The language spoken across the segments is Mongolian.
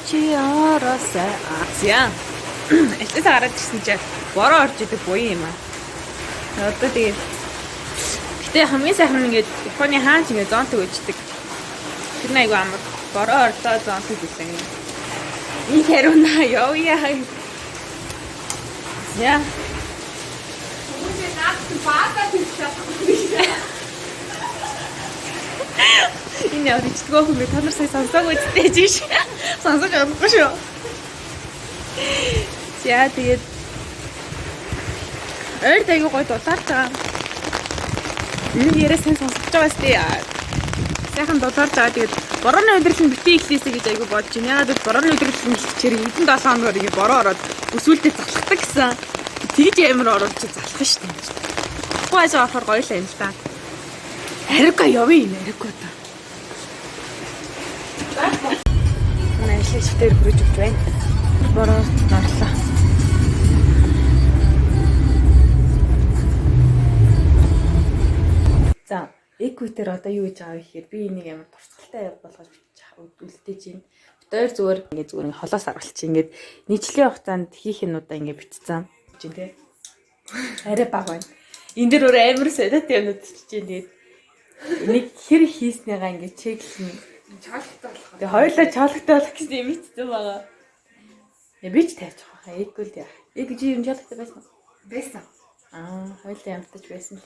Чи ороосаа Азия. Эцэс хараад ирсэн чинь бороо орж идэг буян юм аа. Одоо тэгээд гэтээ хамгийн сайхан нь ингээд Японы хаанч ингээд зонтог өчдөг. Тэр нэг айгу амар бороо ордоо зонтог гэсэн юм. Их хариуна явъя. Яа. Бүгд наадт баатаа хийчихсэн. Энэ яа ичдгөө хүмүүс та нар сая сонсоог үсттэй жиш. Сонсож чадахгүй шүү. За тэгээд ойр аягүй гой дулаарч байгаа. Энэ яриа сайн сонсож байгаа сте. Сайхан дулаарч байгаа. Тэгээд борооны удирдлын битгий эхлээсэ гэж аягүй бодож байна. Ягаад гэвэл борооны удирдлын эхлэхээр эдэн 7 хоногор ингэ бороо ороод өсвөлдөө залхдаг гэсэн. Тэгж амар оруулж залхах штеп. Хувааж авахаар гоё л юм л та. Арига явъя юм арига та. Ажлын дээр хүрэж өгч байна. Бороо орлоо. За, эквитер одоо юу гэж байгаа вэ гэхээр би энийг амар дурсгалтай болгож үлдээж байна. Бид хоёр зүгээр ингээ холоос аргалчих. Ингээд нийтлэлийн хугацаанд хийх юмудаа ингээ битцсэн. Жин тий. Арай баг байна. Энд дээр өөр амар солиотой юмуд чиж дээ. Тэгээд энийг хэр хийснийгаа ингээ чеклэн Чалхтай болох. Тэгээ хоёулаа чалхтай болох гэсэн юм ицсэн байгаа. Би ч тавьчих واخа. Эггүй л яа. Эг чи юм чалхтай байсан уу? Байсан. Хоёулаа ямтаж байсан л.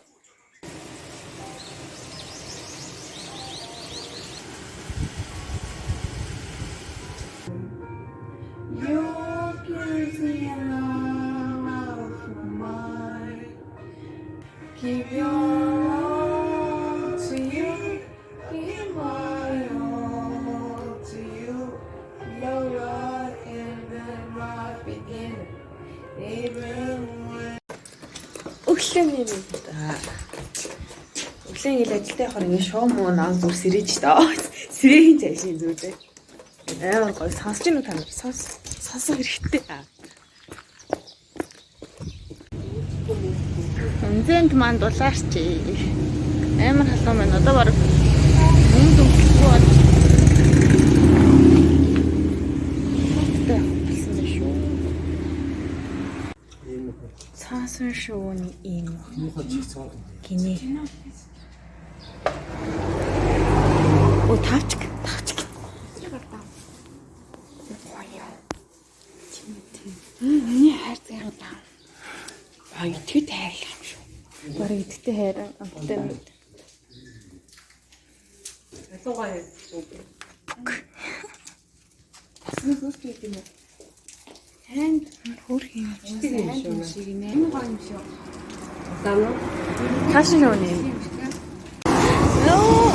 Keep your all to you, give my all to you. You're right in the right beginning, even when. Өглөөний мэд. Өглөөний ил ажилтай явахаар ингэ шоу муу наан зүр сэрэж таа. Сэрэгийн цайлын зүрдээ. Амар гоё сонсож гинүү та нар. Сонсох хэрэгтэй. Үнзэнд манд дулаарч. Амар халуун байна. Одоо баг хүн дөнгөхгүй бол. Болсон байх шүү. Цаасан шууны ийм. Гинэ. Оо тавчг. Миний хайр заяа даа. Итгэж хайрлаа юм шүү. Бараг итгэж хайраа амттай. Асуугаа. Сүнс тийм үү? Танд хөрх юм шиг нэ. Энэ гоё юм шүү. Зам. Тааш шууны. Нөө.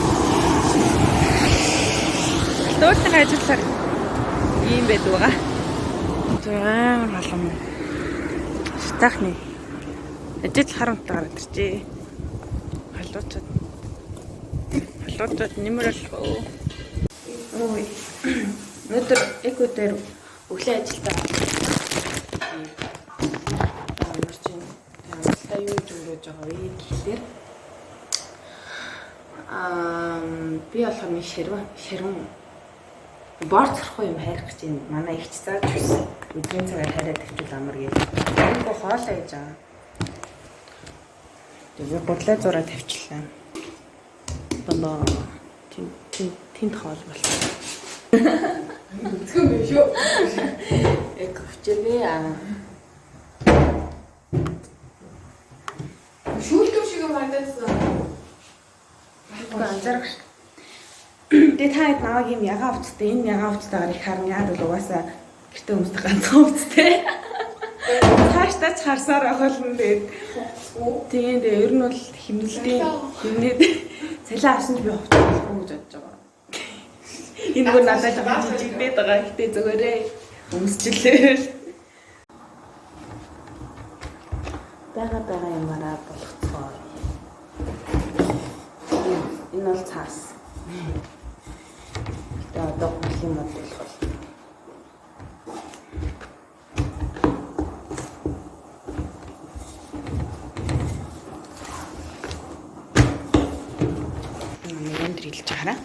Дөрөвт ажиллаар ийм байдаг. Амар халуун. Стахны. Ажил харамтаа гараад иржээ. Халуучууд нэмэрэл. Ой. Өнөөдөр эквитер өглөө ажилдаа. Амарчин. Ажилдаа юу гэж өнгөрөөж байгаа вэ гэхээр би болохоор нэг ширүүн борт зарахгүй юм хайрах гэж байна. Манай ихч зааж байсан. Өдрийн цагаар хараад тавьчул амар гээл. Айгу хоолоо хийж байгаа. Тэгээ бодлоо зураа тавьчлаа. Боо тэнт хоол болсон. Үзгэн биш үү? Өвчнээ Шүүлтүү шиг юм хандсан. анзаарах. Тэгээ та хэд наваг юм ягаан хувцтай энэ ягаан хувцтайгаар их харна яад бол угаасаа гэртээ өмсдөг ганцхан хувцтай. Цаашдаа ч харсаар ахолно тэгээд. Тийм дээ ер нь бол химнээд цалин авсан ч би хувцас болохгүй гэж бодож байгаа. Энэ бүр надад жижигдээд байгаа. Гэтэ зүгээрээ өмсчлээ. Бага юмараа болгоцгоо. Энэ бол цаас. Тэгээ одоо гэх юм бол энэ дрилж хараа.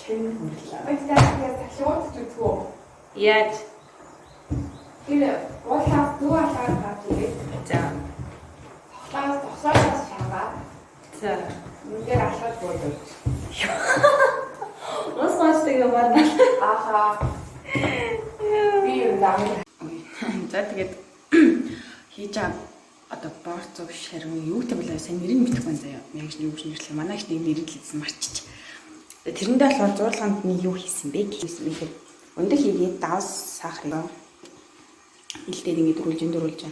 чин хүрлээ. Баярлалаа. Шууд зүгтгүү. Яаж? Тэр уулаас дүү алгаар гарч ирээд За. тосоолоос шаваад За. үнээр алхаж буудав. Ус маачдаг юм байна. Ахаа. Би юм даа. За тэгээд хийж байгаа одоо борцоо шаргуу юу гэдэг вэ? Сайн нэр нь мэдэхгүй байна заяа. Яг ч юу гэж нэрлэх. Манай их нэг нэрлэлсэн марччих. Тэрэндээ болохоор зурлаганд нь юу хийсэн бэ гэсэн мэхээр өндөр хийгээд давс сахарыг илдээд ингэ дөрүүлж.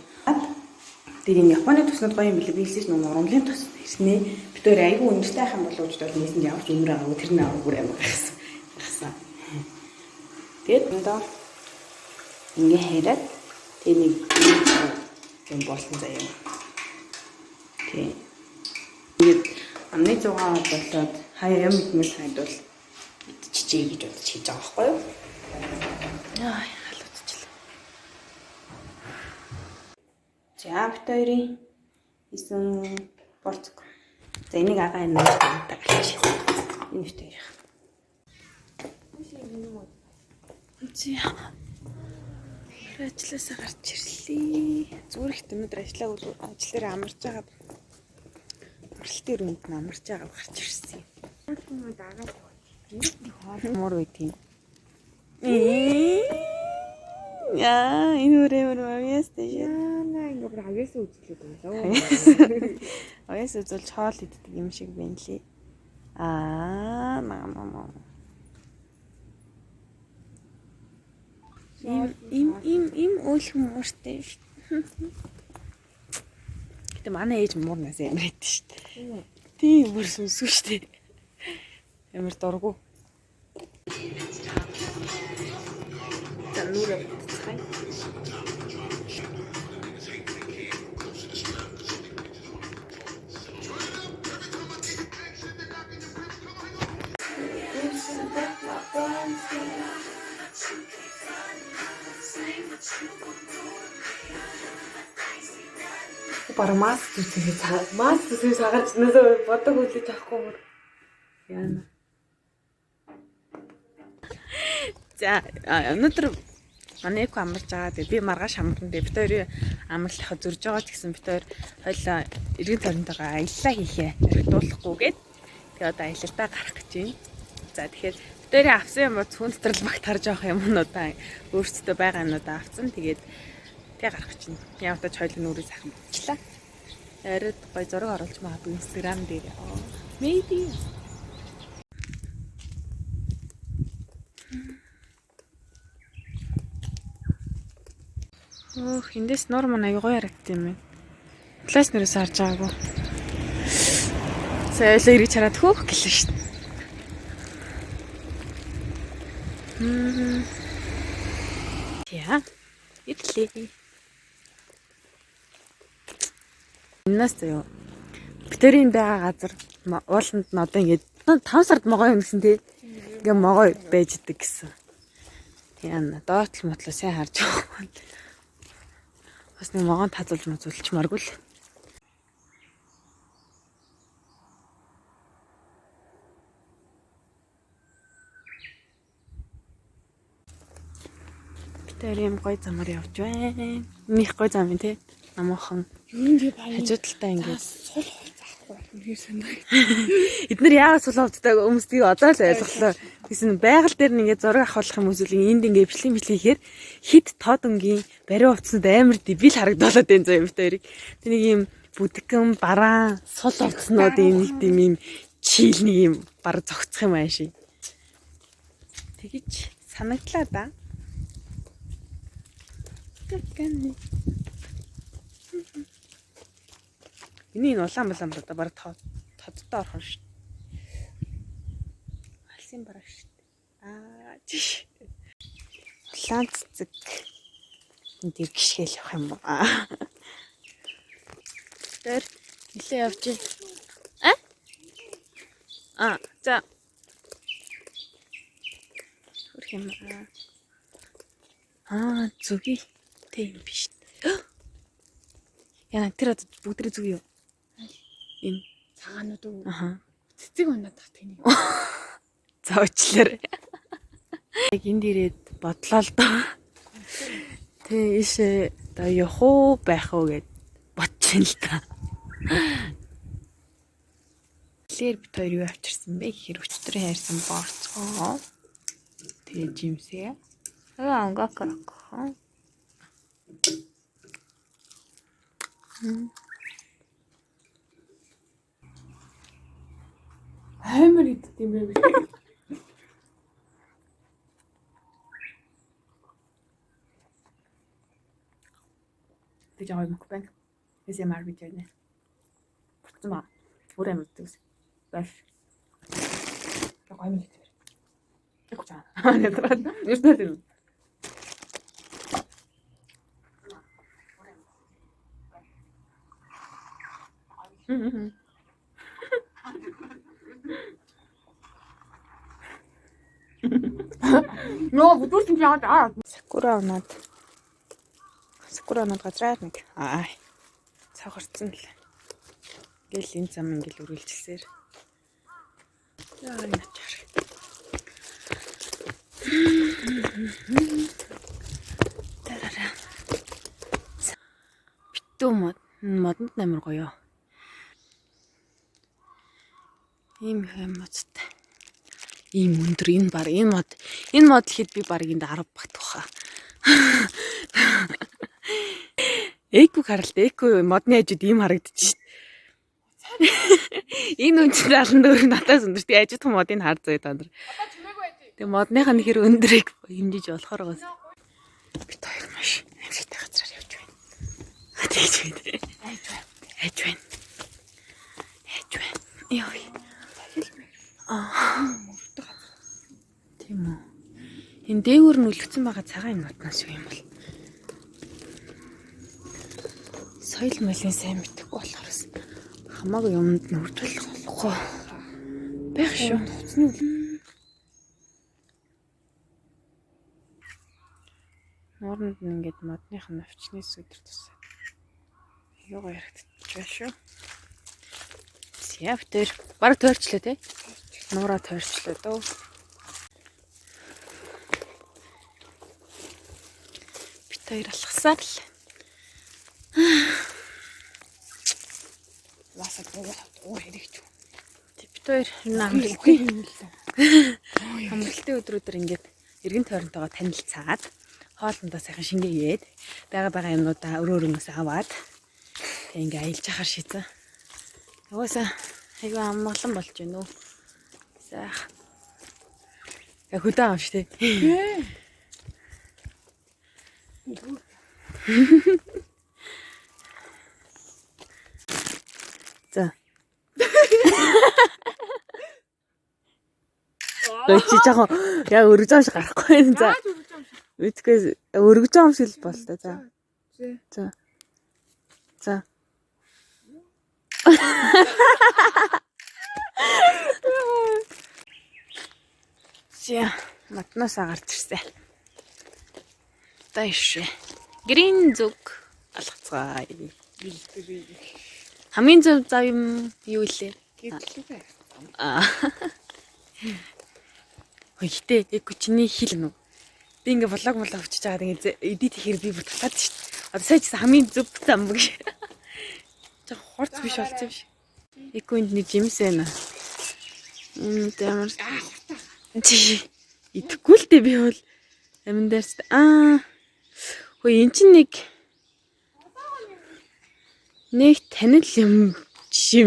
Тэгээд энэ Японы туснууд гоё юм билээ. Би хэлсэн чинь урамлын тус ирснэ. Бид өөр айгүй өндөртэй ахын боловч бол нээсэнд явж өнөр аваагүй тэр нь аваагүй амар гайхсан. Тэгээд энэ ингээ хайраад тэг нэг юм болсон заяа. Тэг. Тэгээд амны 6 болоод хаяа мэдмэл хайдвал идчихээ гэж бодож хийж байгаа байхгүй юу? Яа, халуутчлаа. За бит хоёрын исэн борцог. За энийг агаа энэ нэртэй галч. Энэ бит хоёр. Зя. Ажлаасаа гарч ирлээ. Зүрхт өнөдөр ажиллаагүй ажлаараа амарч байгаа. Амралтын өрөөнд нь амарч байгаа гарч ирсэн юм. Хүмүүс дагаад Муур үйт юм. Яа, энэ үрээр авьяастай шээ. яана ингэ бүр авьяасаа үзүүлээд байлаа. Авьяас үзүүлж хоол иддэг юм шиг байна лээ. Аа, мама. Им өөлх мууртай шүү. Гэтэ манай ээж муурнаас амар хэдэж шүү дээ. Тийм бүр сүнсгүй шүү дээ. Амар дургу. За нүрэ буцгаая. Бараг маск зүсээ цагаарч нөөсөө бодог үлээж авахгүй мөр. Яана. За өнөөдөр манай эко амарч байгаа. Тэгээ би маргааш амарна. Тэгээ бит хоёрын амарлахад зурж байгаа ч гэсэн бит хоёр хойлоо эргэн тойронтойгоо аяллаа хийхээ орхидуулахгүйгээд тэгээ одоо аялалтаа гарах гэж байна. За тэгэхээр бит хоёрын авсан юм уу цүн дотрол багт харж авах юмнуудаа өөрсдөө байгаа юмудаа авсан. Тэгээд тэгээ гарах гэж байна. Яа утаач хойлоо нүрээ сайхан бичлээ. Арид гой зураг оруулж магадгүй Instagram дээр. Maybe. Эндээс нур манай аюу гоё харагдсан юм байна. Класс нэрээс харж байгаагүй. Сайлаа ирэж хараад хөөх гэлээ шүү дээ. Яа. Идлээ. Энэс зөө. Битэрийн байгаа газар ууланд нь одоо ингээд 5 сард могоо юм гэсэн тий. Ингээ могоо байж идэг гэсэн. Тийм доотл мотлоо сайн харж байгаа. Бас нэг могоон тазуулж мазуулчмааргүй л. Битэр юм гой замаар явж байна. Минийх гой зам юм тий. Намаахан хажуудалтай ингээд Сул заахгүй үнээр санаа. Эднэр яагаад сул хувцдаг өмсдгийг одоо л ойлголоо. Гэсэн байгаль дээр нэгээ зураг авахлах юм эсвэл энд ингээ бичлэг хийхээр хит тод өнгийн бариу хувцсанд амар дебил харагдуулаад байна заа юм хоёрыг. Тэ нэг юм бүдгэн бараан сул хувцснууд нэг тийм юм чийл нэг юм баг зогцох юм ааши. Тэгэж санагдлаа да. Тэгэнэ. Энийг улаан одоо баг тодтой орхон шүү. Алсын бараг шүү. Аа тийш. Улаан цэцэг. Энд гიშгэл явах юм ба. Тэр нилээ явж байна. За. Хөрх юм зүги тийм биш. Яна тэр бүгдрээ зүг юу? Энэ Цагаанууд уу? Аха. Цэцэг унаад тах тэнийг. зоочлоор. Яг энд ирээд бодлоо л доо. Тэ ийшээ одоо явах уу байх уу гэд бодчихно л та. Лэр бит хоёр юу авчирсан бэ гэхээр өчтөрийн хайрсан борцгоо. Тэгээ жимсээ. Ангакарак. Амар идэх юм бэ. Тэг жаа мукбанг. ASMR видео нэ. Бурцсан ба. Өөр амар үздэг. Баш. Яг гой мэд. Яг чаа. Нэтрээд. Юутай. Нөө бүдүүрсэн чи яа. Сакура оноод газраар нэг цавхарцсан л. Ингээл энэ зам ингээл үргэлжилсээр. Яа начаар. Тарара. Битүү модонд амар гоё. Ийм хэмэцтэй. Ийм өндөр энэ мод гэхэд би баг энд 10 багт баха. Эко харалт модны хажууд ийм харагдчих. Энэ үнцэн 74 надаас өндөр. Тэгээ ажид том модыг хар зөө та нар. Одоо чимээг байж. Тэгээ модных нь хэр өндөрийг хэмжиж болохоор гоос. Бит хоёр маш амжилттай газраар явж байна. Тэгж байна. Айж байна. Яа. Тийм үү. Энэ дээгүүр нь үлгцэн байгаа цагаан нутнаас юу юм бол. Соёл малын сайн мэдхгүй болохоос хамаагүй юмд нь хүртүүлэх болохгүй. Байх шүү. Туцны нууранд нь ингээд модных нь навчны сүдэр тусаад. Юу ярагдчих вэ шүү. Яавтэр баг тойрчлоо те. Нуура тойрчлоо дөө. Бит хоёр алхасаар л. Васаг оо хэрэгч. Бит хоёр амралтын өдрүүдэр ингээд эргэн тойронтойгоо танилцаад хоолндоо сайхан шингээгээд байгаа юмнуудаа өрөөрөөс аваад тэг ингээ аялж ахаар шийдсэн. Угаасаа айгүй амгалан болж байна уу. Сайх. Яг хөдөө аав штэ. За. Чи жаахан яг өргөж байгаа шиг гарахгүй байна. За. Үтгэс өргөж байгаа юм шиг л бол та. За. За. Зя матнаас гарч ирсэн. Тааш. Грин зүг алгацгаая. Хамгийн зөв зав юм юу илээ? Хөөе эко чиний хил нү. Би ингээ влог өчөж байгаа тэгээ эдит хийхээр би бүр татаад шүү дээ. Одоо сая ч хамгийн зөв зам гэж. Жаа хорц биш болсон юм шиг. Эко энд нэг жимс байна. Ямар идэхгүй л дээ би бол амин дээрс хөөе эн чинь нэг танил юм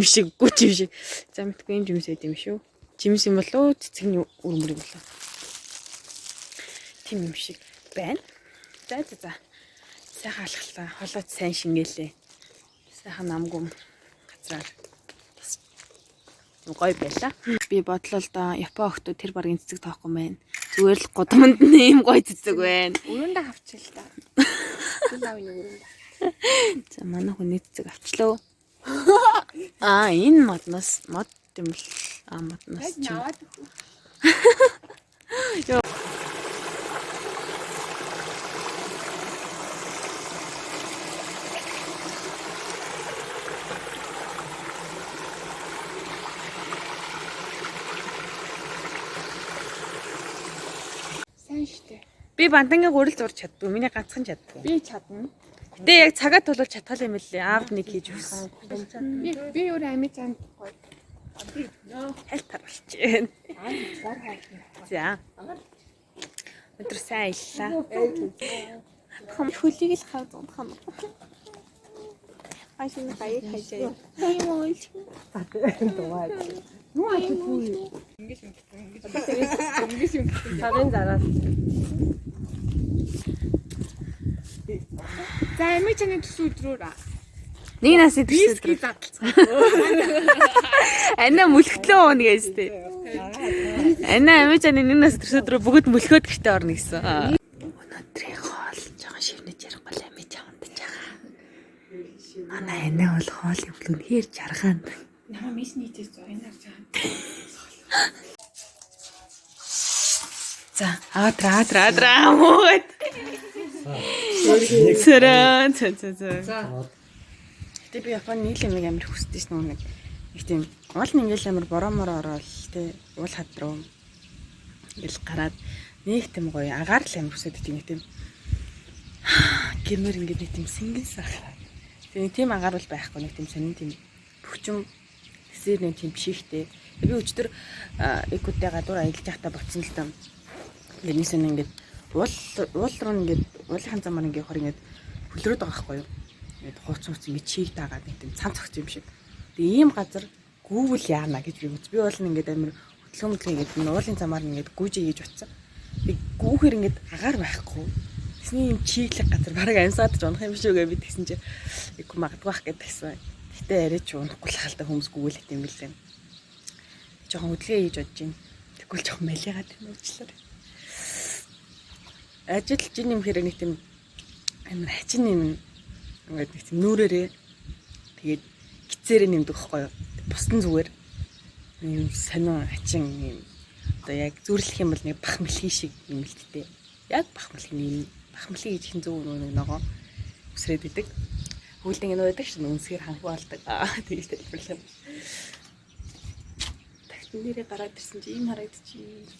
шиг гүч юм шиг. За мэдгүй юм жимс байд юм шүү. Жимс юм болоо цэцгийн өрмөр юм болоо. Тийм юм шиг байна. За. Сайхан алхалаа. Холоод сайн шингээлээ. Сайхан намгүм газраар гоё байла. Би бодлоо л да Япон охтууд тэр баргийн цэцэг тоохгүй байна. Зүгээр л гудамд нэм гоё цэцэг байна. Өрөөндөө авчил та. Лавны өрөөндөө. За манай хүний цэцэг авчлаа. Энэ модноос мод юм л модноос ч. Би бандангийн гурил зурж чаддгүй. Миний ганцхан чаддгүй. Би чадна. Гэтэ яг цагаа тулвар чадхал юм лээ. Аавд нэг хийж өгсөн. Би өөр амижаанд гоё. Хальтар болчихжээ. За. Өдөр сайн аяллаа. Хам хөлийг л хав зонхон. Айшин хаяг хайжээ. Хаймол. Дугаа. Юу ах түүний. Ингэж юм. Сарын зараад. За амижааны төс өдрөөр. Нэг нас идэх Виски задлцгаа. Ана мөлхтлөө уун гэж тээ. Ана амижааны нэг нас төрсөдрөө бүгд мөлхөөд гэртээ орно гэсэн. Өнөөдрийн хоол жоохон шивнэж ярихгүй л амиж авандаж байгаа. Манай ана бол хоолын бүлгүн хээр жаргаан. Намаа мисний тест зурнаар жаа. За, адраа мод. Сэрэн. Гэтэ би Японы нийлэмиг амар хүсдэг шнэ нэг. Их тийм гол нь ингээл амар боромоор ороод тэ уул хад руу ингээл гараад нэг тийм гоё агаар л амар хүсэж тийм нэг тийм гэмээр ингээд нэг тийм сэнгэн сахаа. Тэгээ тийм агаар бол байхгүй нэг тийм сонин тийм бөхчм тэсэр нэг тийм бишихтэй. Би өчтөр экотэй гадуур аялж байхдаа буцсан л таа. Гэнийсэн ингээд уул руу ингээд уулын замаар ингээд хор ингээд хөлрөөд байгаа байхгүй юу? Ингээд хууц ингээд чийг даагаад нэг тийм цам цогц юм шиг. Тэгээ ийм газар гүүвэл яана гэж би үз. Би бол ингээд амар хөдөлгөөн ингээд уулын замаар ингээд гүйжээ хийж утсан. Би гүүхээр ингээд агаар байхгүй. Тэсний юм чиглэг газар бараг амьсаад ч унах юм шүү гэж би тэгсэн чи эко магадгүй ах гэдгсэн. Гэтэ арай ч унахгүй л хаалта хүмүүс гүүл хэт юм билээ. Жохон хөдөлгөөн хийж бодож байна. Тэгвэл жохон малигаад юм уучлаарай. Ажилч юм хэрэг нэг тийм амар хачин юм ингээд нэг тийм нүрээрээ тэгээд гицээрээ нэмдэг байхгүй юу. Бусдын зүгээр юм сонио хачин юм одоо яг зүрлэх юм бол нэг бах мэлхий шиг юм л тээ. Яг бах мэлхий бах мэлхий гэж хин зөв нэг ногоо үсрээд идэг. Хөлдөн энэ байдаг шин үнсгээр ханхуу алдаг. Тэгэж тайлбарлаа. Тагт нэрээ гараад ирсэн чи ийм харагдчих.